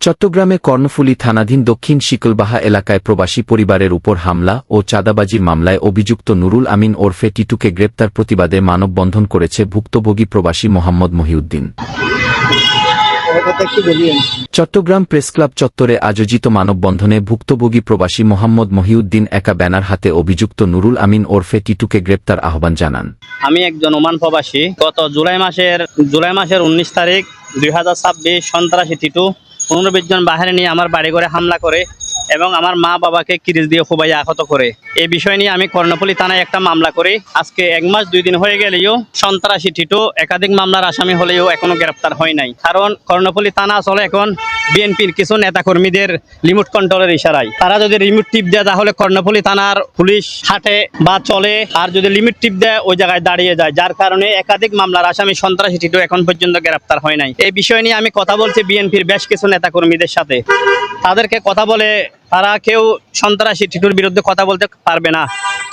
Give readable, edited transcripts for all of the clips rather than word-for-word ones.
চট্টগ্রামে কর্ণফুলী থানাধীন দক্ষিণ শিকলবাহা এলাকায় প্রবাসী পরিবারের উপর হামলা ও চাঁদাবাজির মামলায় অভিযুক্ত নুরুল আমিন ওরফে টিটুকে গ্রেপ্তার প্রতিবাদে মানববন্ধন করেছে ভুক্তভোগী প্রবাসী মোহাম্মদ মহিউদ্দিন। চট্টগ্রাম প্রেসক্লাব চত্বরে আয়োজিত মানববন্ধনে ভুক্তভোগী প্রবাসী মোহাম্মদ মহিউদ্দিন একা ব্যানার হাতে অভিযুক্ত নুরুল আমিন ওরফে টিটুকে গ্রেপ্তার আহ্বান জানান। আমি একজন ওমান প্রবাসী। গত জুলাই মাসের 19 তারিখ 2026 সন্ত্রাসী টিটু 15-20 জন বাহিনী নিয়ে আমার বাড়ি ঘরে হামলা করে এবং আমার মা বাবাকে কিরিচ দিয়ে খুবই আহত করে। এই বিষয় নিয়ে আমি কর্ণফুলী থানায় একটা মামলা করি। আজকে 1 মাস 2 দিন হয়ে গেলেও সন্ত্রাসী টিটু একাধিক মামলার আসামি হলেও এখনো গ্রেপ্তার হয় নাই। কারণ কর্ণফুলী থানা আসলে এখন বিএনপির কিছু নেতাকর্মীদের রিমোট কন্ট্রোলের ইশারায়। তারা যদি রিমোট টিপ দেয় তাহলে কর্ণফুলী থানার পুলিশ হাঁটে বা চলে, আর যদি লিমিট টিপ দেয় ওই জায়গায় দাঁড়িয়ে যায়, যার কারণে একাধিক মামলার আসামি সন্ত্রাসী টিটু এখন পর্যন্ত গ্রেপ্তার হয় নাই। এই বিষয় নিয়ে আমি কথা বলছি বিএনপির বেশ কিছু নেতাকর্মীদের সাথে। তাদেরকে কথা বলে তারা কেউ সন্ত্রাসী টিটুর বিরুদ্ধে কথা বলতে পারবে না,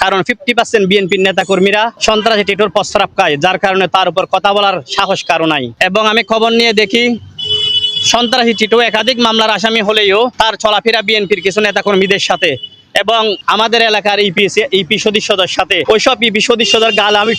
কারণ 50% বিএনপির নেতাকর্মীরা সন্ত্রাসী টিটুর প্রস্রাব খায়, যার কারণে তার উপর কথা বলার সাহস কারো নাই। এবং আমি খবর নিয়ে দেখি সন্ত্রাসী টিটু একাধিক মামলার আসামি হলেও তার চলাফেরা বিএনপির কিছু নেতাকর্মীদের সাথে এবং আমাদের এলাকার ইপি সদস্যদের সাথে। ওইসব ইপি সদস্যদের গাল আমি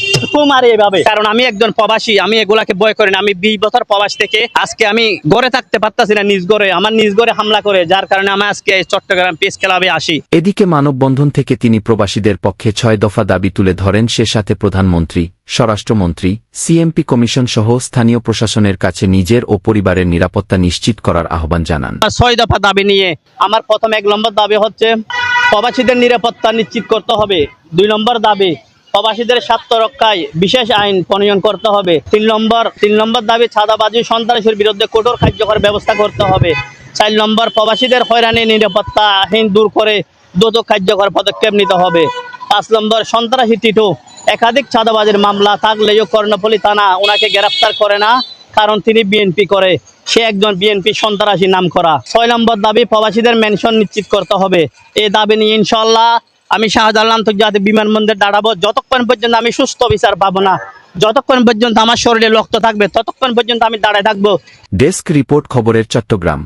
মারি এভাবে, কারণ আমি একজন প্রবাসী, আমি এগুলাকে ভয় করি না। আমি 20 বছর প্রবাস থেকে আজকে আমি ঘরে থাকতে পারতাছি না, নিজ ঘরে আমার নিজ ঘরে হামলা করে, যার কারণে আমি আজকে চট্টগ্রাম প্রেস ক্লাবে আসি। এদিকে মানববন্ধন থেকে তিনি প্রবাসীদের পক্ষে 6 দফা দাবি তুলে ধরেন। সে সাথে প্রধানমন্ত্রী, স্বরাষ্ট্রমন্ত্রী, সিএমপি কমিশন সহ স্থানীয় প্রশাসনের কাছে নিজের ও পরিবারের নিরাপত্তা নিশ্চিত করার আহ্বান জানান। 6 দফা দাবি নিয়ে আমার প্রথম 1 নম্বর দাবি হচ্ছে প্রবাসীদের নিরাপত্তা নিশ্চিত করতে হবে। 2 নম্বর দাবি প্রবাসীদের স্বার্থ রক্ষায় বিশেষ আইন প্রণয়ন করতে হবে। 3 নম্বর দাবি চাঁদাবাজি সন্ত্রাসের বিরুদ্ধে কঠোর কার্যকর ব্যবস্থা করতে হবে। 4 নম্বর প্রবাসীদের হয়রানি নিরাপত্তাহীন দূর করে দ্রুত কার্যকর পদক্ষেপ নিতে হবে। 5 নম্বর সন্ত্রাসী টিটু একাধিক চাঁদাবাজির মামলা থাকলেও কর্ণফুলী থানা ওনাকে গ্রেফতার করে না, কারণ তিনি বিএনপি করে, সে একজন বিএনপি সন্ত্রাসী নাম করা। 6 নম্বর দাবি প্রবাসীদের মেনশন নিশ্চিত করতে হবে। এই দাবি নিয়ে ইনশাআল্লাহ আমি শাহজালাল আন্তর্জাতিক বিমানবন্দরে দাঁড়াবো। যতক্ষণ পর্যন্ত আমি সুস্থ বিচার পাবো না, যতক্ষণ পর্যন্ত আমার শরীরে রক্ত থাকবে, ততক্ষণ পর্যন্ত আমি দাঁড়ায় থাকবো। ডেস্ক রিপোর্ট, খবরের চট্টগ্রাম।